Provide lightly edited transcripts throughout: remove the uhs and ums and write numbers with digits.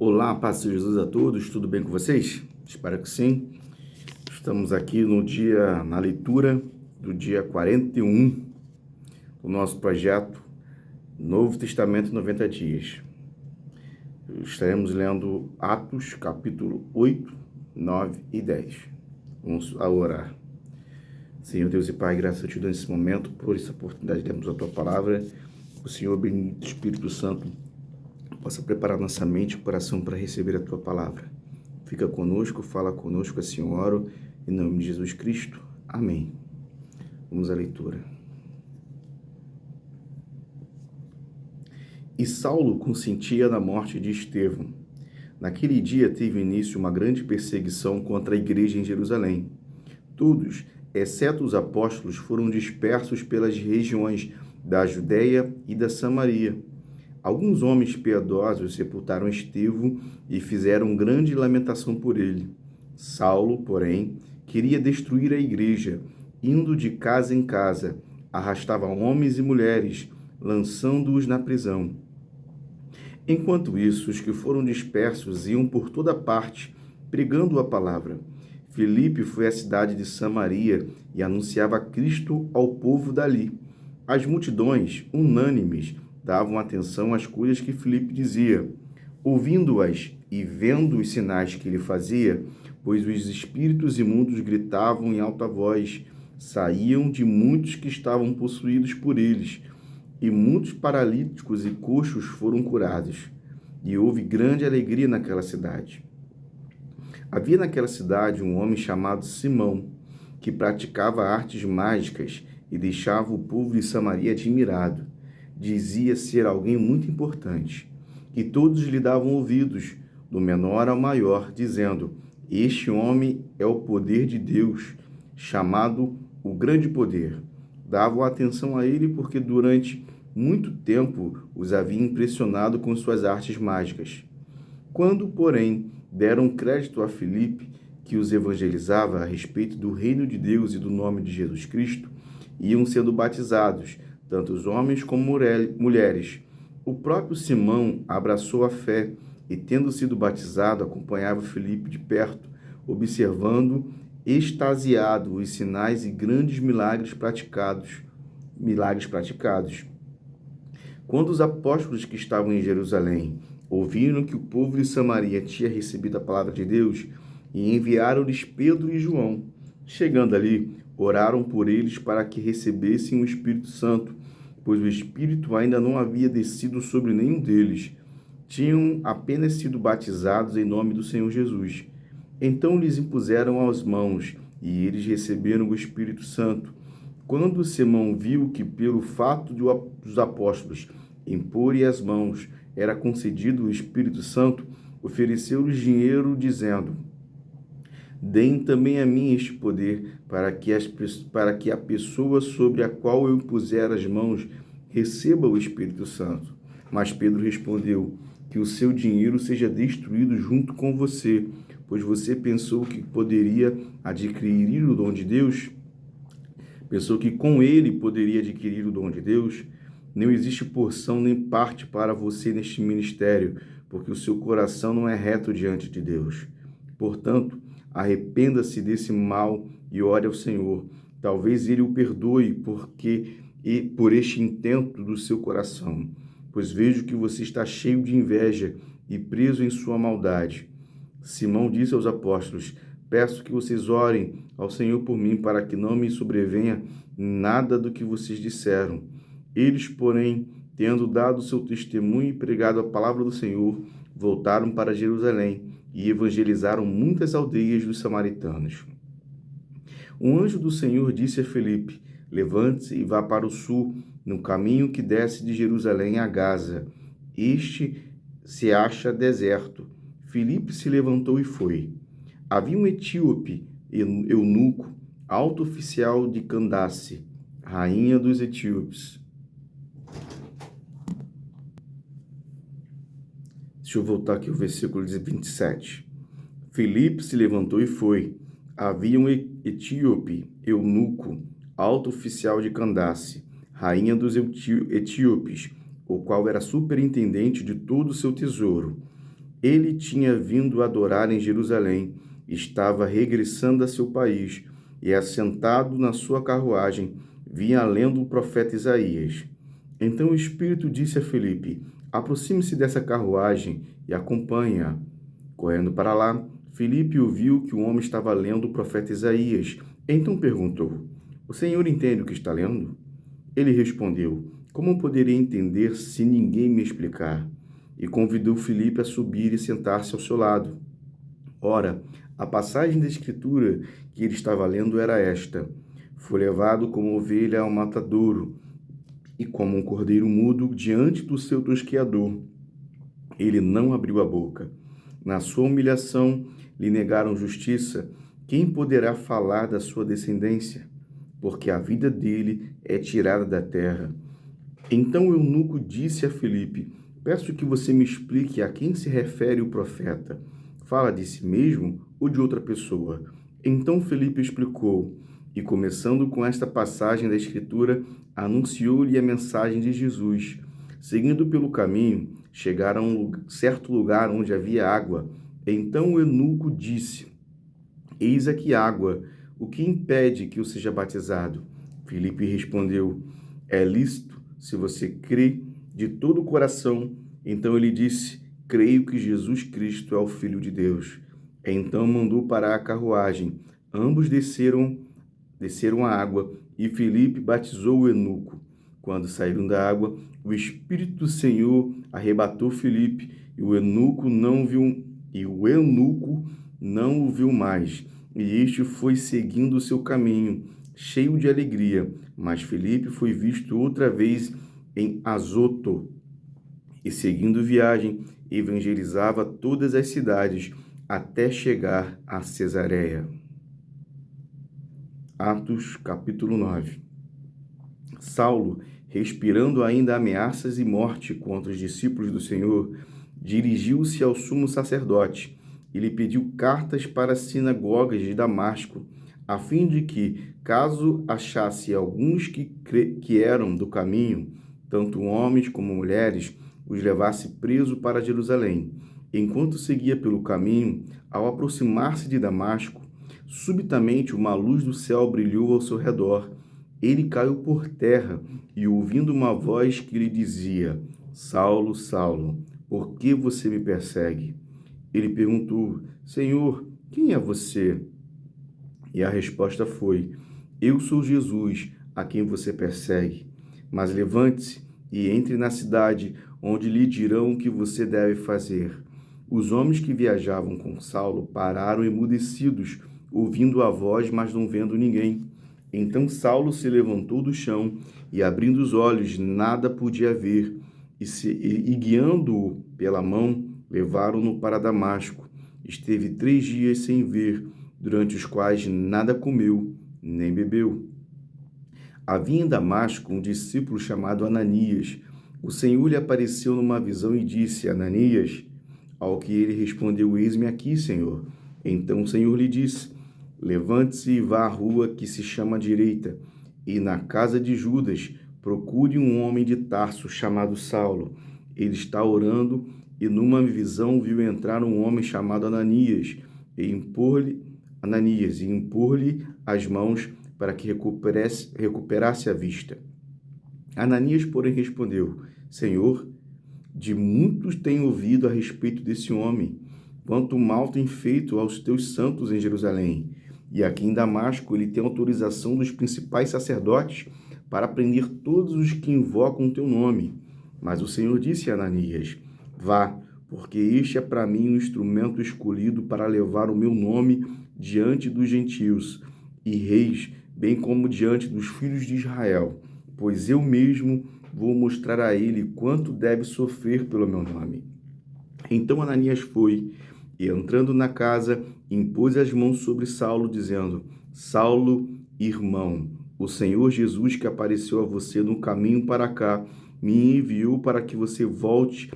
Olá, paz de Jesus a todos, tudo bem com vocês? Espero que sim. Estamos aqui na leitura do dia 41 do nosso projeto Novo Testamento 90 Dias. Estaremos lendo Atos, capítulo 8, 9 e 10. Vamos orar. Senhor Deus e Pai, graças a Ti nesse momento, por essa oportunidade de lermos a Tua Palavra. O Senhor, bendito Espírito Santo, possa preparar nossa mente e coração para receber a Tua Palavra. Fica conosco, fala conosco, assim eu oro, em nome de Jesus Cristo. Amém. Vamos à leitura. E Saulo consentia na morte de Estevão. Naquele dia teve início uma grande perseguição contra a igreja em Jerusalém. Todos, exceto os apóstolos, foram dispersos pelas regiões da Judéia e da Samaria. Alguns homens piedosos sepultaram Estevão e fizeram grande lamentação por ele. Saulo, porém, queria destruir a igreja, indo de casa em casa, arrastava homens e mulheres, lançando-os na prisão. Enquanto isso, os que foram dispersos iam por toda parte, pregando a palavra. Filipe foi à cidade de Samaria e anunciava Cristo ao povo dali. As multidões, unânimes, davam atenção às coisas que Filipe dizia, ouvindo-as e vendo os sinais que ele fazia, pois os espíritos imundos gritavam em alta voz, saíam de muitos que estavam possuídos por eles, e muitos paralíticos e coxos foram curados, e houve grande alegria naquela cidade. Havia naquela cidade um homem chamado Simão, que praticava artes mágicas e deixava o povo de Samaria admirado. Dizia ser alguém muito importante, e todos lhe davam ouvidos, do menor ao maior, dizendo, este homem é o poder de Deus, chamado o grande poder. Davam atenção a ele porque durante muito tempo os havia impressionado com suas artes mágicas. Quando, porém, deram crédito a Filipe, que os evangelizava a respeito do reino de Deus e do nome de Jesus Cristo, iam sendo batizados, tanto os homens como mulheres. O próprio Simão abraçou a fé e, tendo sido batizado, acompanhava Filipe de perto, observando, extasiado, os sinais e grandes milagres praticados. Quando os apóstolos que estavam em Jerusalém ouviram que o povo de Samaria tinha recebido a palavra de Deus, e enviaram-lhes Pedro e João. Chegando ali, oraram por eles para que recebessem o Espírito Santo, pois o Espírito ainda não havia descido sobre nenhum deles. Tinham apenas sido batizados em nome do Senhor Jesus. Então lhes impuseram as mãos, e eles receberam o Espírito Santo. Quando Simão viu que, pelo fato dos apóstolos imporem as mãos, era concedido o Espírito Santo, ofereceu-lhes dinheiro, dizendo, deem também a mim este poder, para que a pessoa sobre a qual eu impuser as mãos receba o Espírito Santo. Mas Pedro respondeu, que o seu dinheiro seja destruído junto com você, pois você pensou que poderia adquirir o dom de Deus? Pensou que com ele poderia adquirir o dom de Deus? Não existe porção nem parte para você neste ministério, porque o seu coração não é reto diante de Deus. Portanto, arrependa-se desse mal e ore ao Senhor. Talvez ele o perdoe por este intento do seu coração, pois vejo que você está cheio de inveja e preso em sua maldade. Simão disse aos apóstolos, peço que vocês orem ao Senhor por mim, para que não me sobrevenha nada do que vocês disseram. Eles, porém, tendo dado seu testemunho e pregado a palavra do Senhor, voltaram para Jerusalém e evangelizaram muitas aldeias dos samaritanos. Um anjo do Senhor disse a Filipe, levante-se e vá para o sul, no caminho que desce de Jerusalém a Gaza. Este se acha deserto. Filipe se levantou e foi. Havia um etíope, eunuco, alto oficial de Candace, rainha dos etíopes. Deixa eu voltar aqui ao versículo 27. Filipe se levantou e foi. Havia um etíope, eunuco, alto oficial de Candace, rainha dos etíopes, o qual era superintendente de todo o seu tesouro. Ele tinha vindo adorar em Jerusalém, estava regressando a seu país e, assentado na sua carruagem, vinha lendo o profeta Isaías. Então o Espírito disse a Filipe: aproxime-se dessa carruagem e acompanhe-a. Correndo para lá, Filipe ouviu que o homem estava lendo o profeta Isaías. Então perguntou: o senhor entende o que está lendo? Ele respondeu: como poderia entender se ninguém me explicar? E convidou Filipe a subir e sentar-se ao seu lado. Ora, a passagem da Escritura que ele estava lendo era esta: foi levado como ovelha ao matadouro, e como um cordeiro mudo diante do seu tosqueador. Ele não abriu a boca. Na sua humilhação, lhe negaram justiça. Quem poderá falar da sua descendência? Porque a vida dele é tirada da terra. Então o eunuco disse a Filipe: peço que você me explique a quem se refere o profeta. Fala de si mesmo ou de outra pessoa? Então Filipe explicou, e começando com esta passagem da Escritura, anunciou-lhe a mensagem de Jesus. Seguindo pelo caminho, chegaram a um certo lugar onde havia água. Então o eunuco disse: eis aqui água, o que impede que eu seja batizado? Filipe respondeu: é lícito, se você crê de todo o coração. Então ele disse: creio que Jesus Cristo é o Filho de Deus. Então mandou parar a carruagem. Ambos desceram à água, e Filipe batizou o eunuco. Quando saíram da água, o Espírito do Senhor arrebatou Filipe, e o eunuco não o viu mais. E este foi seguindo o seu caminho, cheio de alegria. Mas Filipe foi visto outra vez em Azoto, e seguindo viagem, evangelizava todas as cidades, até chegar a Cesareia. Atos, capítulo 9. Saulo, respirando ainda ameaças e morte contra os discípulos do Senhor, dirigiu-se ao sumo sacerdote e lhe pediu cartas para as sinagogas de Damasco, a fim de que, caso achasse alguns que eram do caminho, tanto homens como mulheres, os levasse preso para Jerusalém. Enquanto seguia pelo caminho, ao aproximar-se de Damasco, subitamente uma luz do céu brilhou ao seu redor. Ele caiu por terra e, ouvindo uma voz que lhe dizia: Saulo, Saulo, por que você me persegue? Ele perguntou: Senhor, quem é você? E a resposta foi: eu sou Jesus, a quem você persegue. Mas levante-se e entre na cidade, onde lhe dirão o que você deve fazer. Os homens que viajavam com Saulo pararam emudecidos, ouvindo a voz, mas não vendo ninguém. Então Saulo se levantou do chão e, abrindo os olhos, nada podia ver. E guiando-o pela mão, levaram-no para Damasco. Esteve 3 dias sem ver, durante os quais nada comeu, nem bebeu. Havia em Damasco um discípulo chamado Ananias. O Senhor lhe apareceu numa visão e disse: Ananias. Ao que ele respondeu: eis-me aqui, Senhor. Então o Senhor lhe disse: levante-se e vá à rua que se chama Direita, e na casa de Judas procure um homem de Tarso chamado Saulo. Ele está orando, e numa visão viu entrar um homem chamado Ananias e impor-lhe as mãos para que recuperasse a vista. Ananias, porém, respondeu: Senhor, de muitos tenho ouvido a respeito desse homem, quanto mal tem feito aos teus santos em Jerusalém. E aqui em Damasco ele tem autorização dos principais sacerdotes para prender todos os que invocam o teu nome. Mas o Senhor disse a Ananias: vá, porque este é para mim um instrumento escolhido para levar o meu nome diante dos gentios e reis, bem como diante dos filhos de Israel, pois eu mesmo vou mostrar a ele quanto deve sofrer pelo meu nome. Então Ananias foi, e entrando na casa, impôs as mãos sobre Saulo, dizendo: Saulo, irmão, o Senhor Jesus, que apareceu a você no caminho para cá, me enviou para que você volte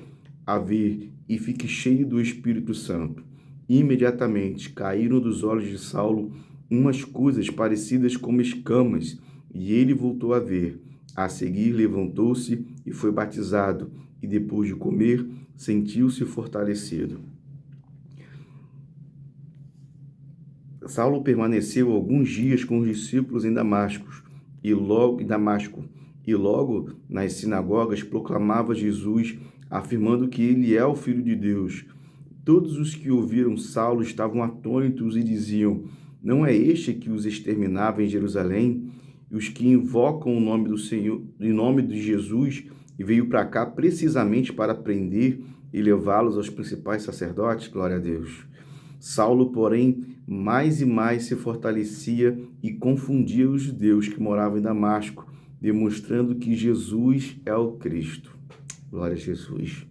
a ver e fique cheio do Espírito Santo. Imediatamente caíram dos olhos de Saulo umas coisas parecidas como escamas, e ele voltou a ver. A seguir levantou-se e foi batizado, e depois de comer, sentiu-se fortalecido. Saulo permaneceu alguns dias com os discípulos em Damasco, e logo nas sinagogas proclamava Jesus, afirmando que ele é o Filho de Deus. Todos os que ouviram Saulo estavam atônitos e diziam: não é este que os exterminava em Jerusalém? E os que invocam o nome do Senhor, em nome de Jesus, e veio para cá precisamente para prender e levá-los aos principais sacerdotes? Glória a Deus. Saulo, porém, mais e mais se fortalecia e confundia os judeus que moravam em Damasco, demonstrando que Jesus é o Cristo. Glória a Jesus.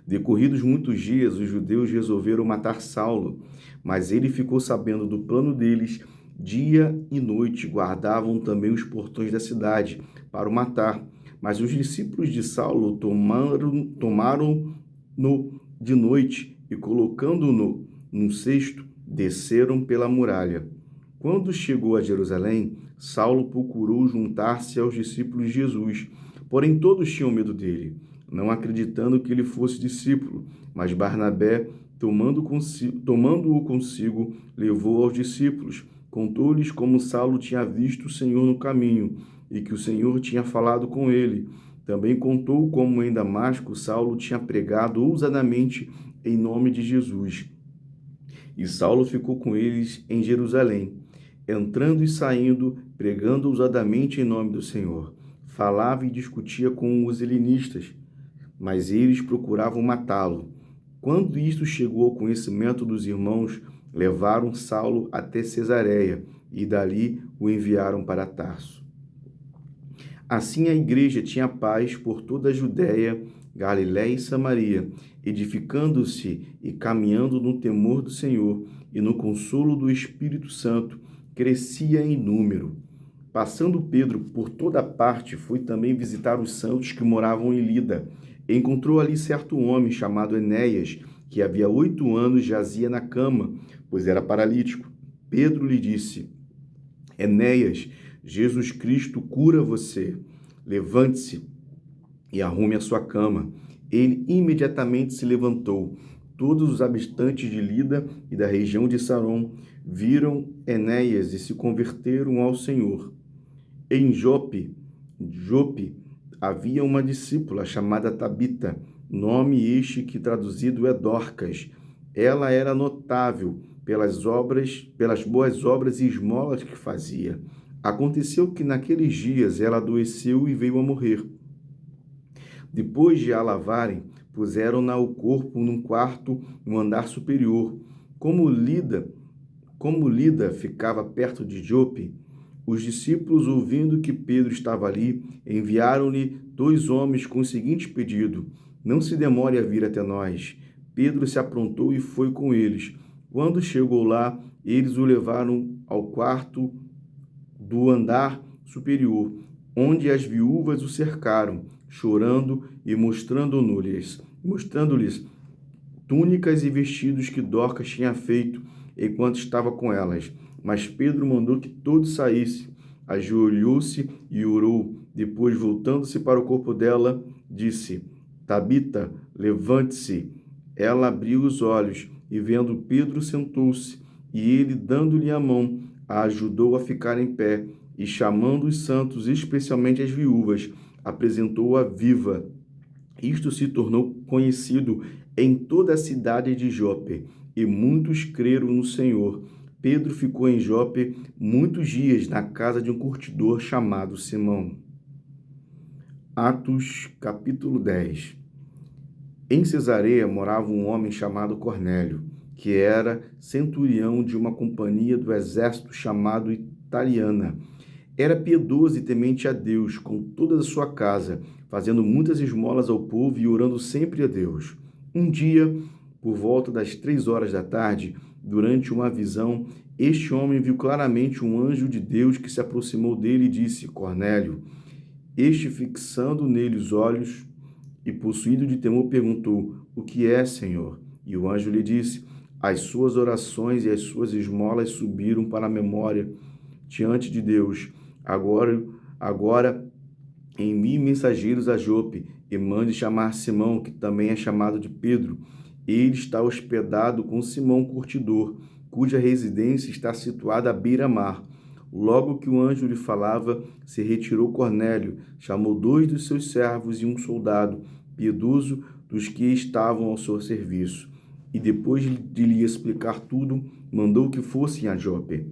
Decorridos muitos dias, os judeus resolveram matar Saulo, mas ele ficou sabendo do plano deles. Dia e noite guardavam também os portões da cidade para o matar. Mas os discípulos de Saulo tomaram-no de noite e, colocando-no num cesto, desceram pela muralha. Quando chegou a Jerusalém, Saulo procurou juntar-se aos discípulos de Jesus, porém todos tinham medo dele, não acreditando que ele fosse discípulo. Mas Barnabé, tomando-o consigo, levou aos discípulos, contou-lhes como Saulo tinha visto o Senhor no caminho e que o Senhor tinha falado com ele. Também contou como em Damasco Saulo tinha pregado ousadamente em nome de Jesus. E Saulo ficou com eles em Jerusalém, entrando e saindo, pregando ousadamente em nome do Senhor. Falava e discutia com os helenistas, mas eles procuravam matá-lo. Quando isto chegou ao conhecimento dos irmãos, levaram Saulo até Cesareia e dali o enviaram para Tarso. Assim a igreja tinha paz por toda a Judéia, Galiléia e Samaria, edificando-se e caminhando no temor do Senhor e no consolo do Espírito Santo, crescia em número. Passando Pedro por toda parte, foi também visitar os santos que moravam em Lida. Encontrou ali certo homem chamado Enéas, que havia 8 anos jazia na cama, pois era paralítico. Pedro lhe disse: Enéas, Jesus Cristo cura você. Levante-se e arrume a sua cama. Ele imediatamente se levantou. Todos os habitantes de Lida e da região de Saron viram Enéas e se converteram ao Senhor. Em Jope, havia uma discípula chamada Tabita, nome este que traduzido é Dorcas. Ela era notável pelas boas obras e esmolas que fazia. Aconteceu que naqueles dias ela adoeceu e veio a morrer. Depois de a lavarem, puseram-na o corpo num quarto no andar superior. Como Lida ficava perto de Jope, os discípulos, ouvindo que Pedro estava ali, enviaram-lhe 2 homens com o seguinte pedido: não se demore a vir até nós. Pedro se aprontou e foi com eles. Quando chegou lá, eles o levaram ao quarto do andar superior, onde as viúvas o cercaram, chorando e mostrando-lhes túnicas e vestidos que Dorcas tinha feito enquanto estava com elas. Mas Pedro mandou que todos saíssem. Ajoelhou-se e orou. Depois, voltando-se para o corpo dela, disse: Tabita, levante-se. Ela abriu os olhos e, vendo Pedro, sentou-se. E ele, dando-lhe a mão, a ajudou a ficar em pé. E, chamando os santos, especialmente as viúvas, apresentou-a viva. Isto se tornou conhecido em toda a cidade de Jope, e muitos creram no Senhor. Pedro ficou em Jope muitos dias na casa de um curtidor chamado Simão. Atos, capítulo 10. Em Cesareia morava um homem chamado Cornélio, que era centurião de uma companhia do exército chamado Italiana. Era piedoso e temente a Deus com toda a sua casa, fazendo muitas esmolas ao povo e orando sempre a Deus. Um dia, por volta das 3 horas da tarde, durante uma visão, este homem viu claramente um anjo de Deus que se aproximou dele e disse: Cornélio. Este, fixando nele os olhos e possuído de temor, perguntou: O que é, Senhor? E o anjo lhe disse: As suas orações e as suas esmolas subiram para a memória diante de Deus. Agora envie mensageiros a Jope e mande chamar Simão, que também é chamado de Pedro. Ele está hospedado com Simão curtidor. cuja residência está situada à beira-mar. Logo que o anjo lhe falava, se retirou Cornélio, chamou 2 dos seus servos e um soldado, piedoso, dos que estavam ao seu serviço. E depois de lhe explicar tudo, mandou que fossem a Jope.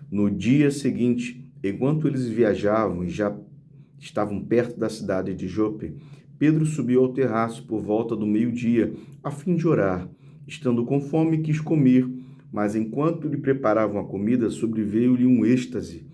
No dia seguinte, enquanto eles viajavam e já estavam perto da cidade de Jope, Pedro subiu ao terraço por volta do meio-dia, a fim de orar. Estando com fome, quis comer, mas enquanto lhe preparavam a comida, sobreveio-lhe um êxtase.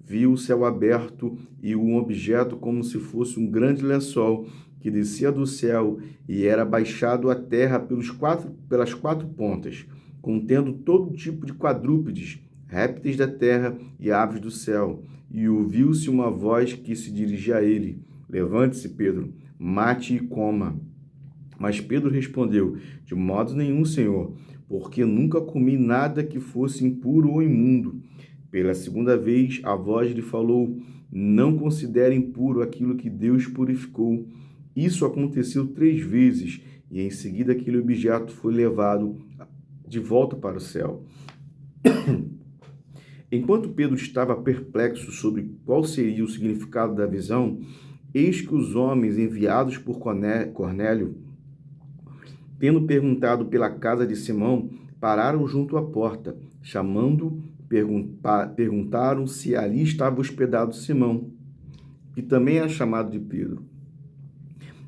Viu o céu aberto e um objeto como se fosse um grande lençol que descia do céu e era baixado à terra pelas 4 pontas, contendo todo tipo de quadrúpedes, répteis da terra e aves do céu. E ouviu-se uma voz que se dirigia a ele: Levante-se, Pedro, mate e coma. Mas Pedro respondeu: De modo nenhum, Senhor, porque nunca comi nada que fosse impuro ou imundo. Pela segunda vez a voz lhe falou: Não considere impuro aquilo que Deus purificou. Isso aconteceu 3 vezes, e em seguida aquele objeto foi levado de volta para o céu. Enquanto Pedro estava perplexo sobre qual seria o significado da visão, eis que os homens enviados por Cornélio, tendo perguntado pela casa de Simão, pararam junto à porta. Chamando, perguntaram se ali estava hospedado Simão, que também é chamado de Pedro.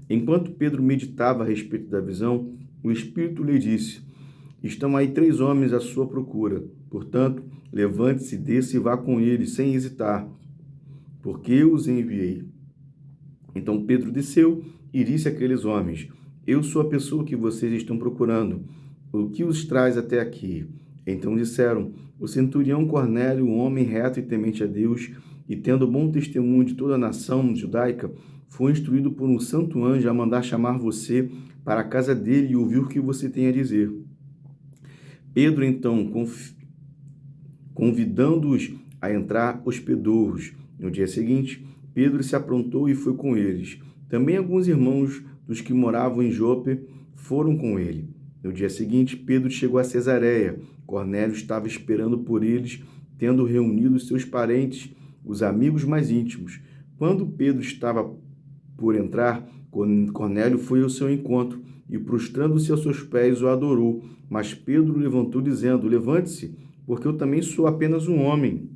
Enquanto Pedro meditava a respeito da visão, o Espírito lhe disse: Estão aí 3 homens à sua procura. Portanto, levante-se, desça e vá com eles, sem hesitar, porque eu os enviei. Então Pedro desceu e disse àqueles homens: Eu sou a pessoa que vocês estão procurando. O que os traz até aqui? Então disseram: O centurião Cornélio, um homem reto e temente a Deus, e tendo bom testemunho de toda a nação judaica, foi instruído por um santo anjo a mandar chamar você para a casa dele e ouvir o que você tem a dizer. Pedro, então, convidando-os a entrar, hospedou-os. No dia seguinte, Pedro se aprontou e foi com eles. Também alguns irmãos dos que moravam em Jope foram com ele. No dia seguinte, Pedro chegou a Cesareia. Cornélio estava esperando por eles, tendo reunido seus parentes, os amigos mais íntimos. Quando Pedro estava por entrar, Cornélio foi ao seu encontro e, prostrando-se aos seus pés, o adorou. Mas Pedro levantou, dizendo: Levante-se, porque eu também sou apenas um homem.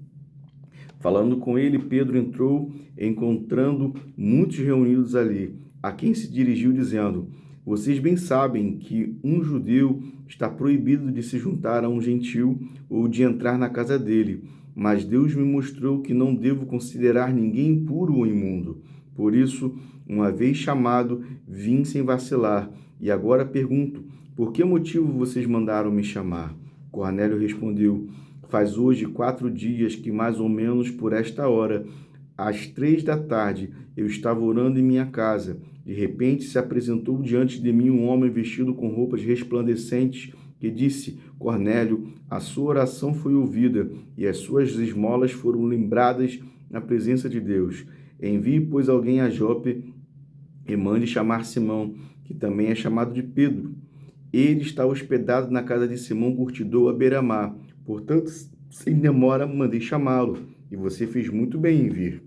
Falando com ele, Pedro entrou, encontrando muitos reunidos ali, a quem se dirigiu, dizendo: Vocês bem sabem que um judeu está proibido de se juntar a um gentil ou de entrar na casa dele. Mas Deus me mostrou que não devo considerar ninguém impuro ou imundo. Por isso, uma vez chamado, vim sem vacilar. E agora pergunto: por que motivo vocês mandaram me chamar? Cornélio respondeu: Faz hoje 4 dias que, mais ou menos por esta hora, às 3 da tarde, eu estava orando em minha casa. De repente se apresentou diante de mim um homem vestido com roupas resplandecentes, que disse: Cornélio, a sua oração foi ouvida e as suas esmolas foram lembradas na presença de Deus. Envie, pois, alguém a Jope e mande chamar Simão, que também é chamado de Pedro. Ele está hospedado na casa de Simão Curtidor, à beira-mar. Portanto, sem demora, mandei chamá-lo, e você fez muito bem em vir.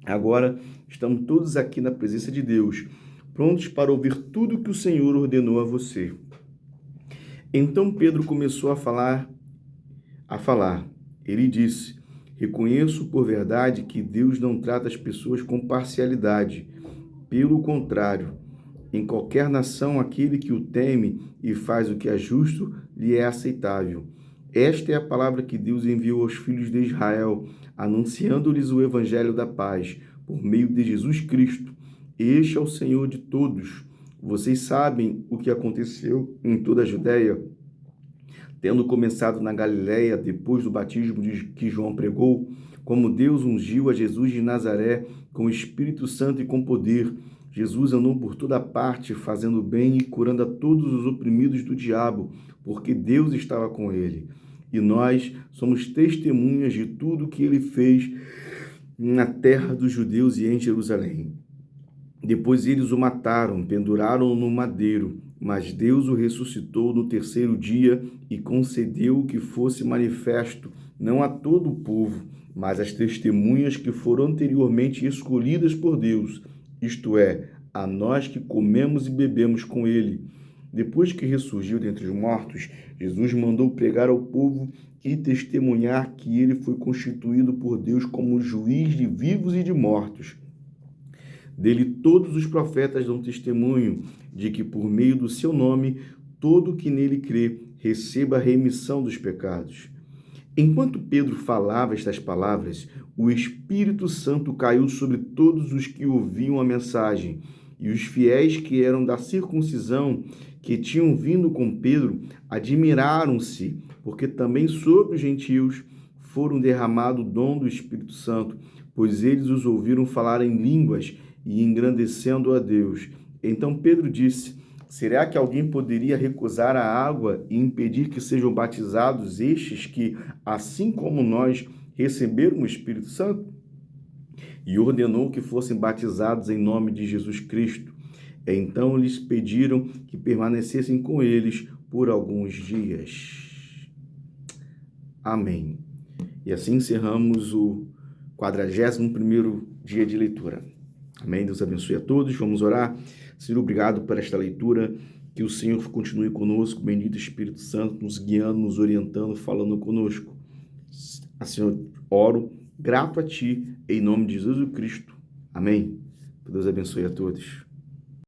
Agora estamos todos aqui na presença de Deus, prontos para ouvir tudo que o Senhor ordenou a você. Então Pedro começou a falar. Ele disse: Reconheço por verdade que Deus não trata as pessoas com parcialidade. Pelo contrário, em qualquer nação, aquele que o teme e faz o que é justo lhe é aceitável. Esta é a palavra que Deus enviou aos filhos de Israel, anunciando-lhes o evangelho da paz, por meio de Jesus Cristo. Este é o Senhor de todos. Vocês sabem o que aconteceu em toda a Judéia, tendo começado na Galiléia, depois do batismo que João pregou, como Deus ungiu a Jesus de Nazaré com o Espírito Santo e com poder. Jesus andou por toda parte, fazendo bem e curando a todos os oprimidos do diabo, porque Deus estava com ele. E nós somos testemunhas de tudo que ele fez na terra dos judeus e em Jerusalém. Depois eles o mataram, penduraram-o no madeiro, mas Deus o ressuscitou no terceiro dia e concedeu que fosse manifesto, não a todo o povo, mas às testemunhas que foram anteriormente escolhidas por Deus, isto é, a nós que comemos e bebemos com ele. Depois que ressurgiu dentre os mortos, Jesus mandou pregar ao povo e testemunhar que ele foi constituído por Deus como juiz de vivos e de mortos. Dele todos os profetas dão testemunho de que por meio do seu nome todo que nele crê receba a remissão dos pecados. Enquanto Pedro falava estas palavras, o Espírito Santo caiu sobre todos os que ouviam a mensagem, e os fiéis que eram da circuncisão, que tinham vindo com Pedro, admiraram-se, porque também sobre os gentios foram derramado o dom do Espírito Santo, pois eles os ouviram falar em línguas e engrandecendo a Deus. Então Pedro disse: será que alguém poderia recusar a água e impedir que sejam batizados estes que, assim como nós, receberam o Espírito Santo? E ordenou que fossem batizados em nome de Jesus Cristo. Então lhes pediram que permanecessem com eles por alguns dias. Amém. E assim encerramos o 41º dia de leitura. Amém? Deus abençoe a todos. Vamos orar. Senhor, obrigado por esta leitura. Que o Senhor continue conosco. Bendito Espírito Santo, nos guiando, nos orientando, falando conosco. Senhor, oro grato a Ti, em nome de Jesus Cristo. Amém. Que Deus abençoe a todos.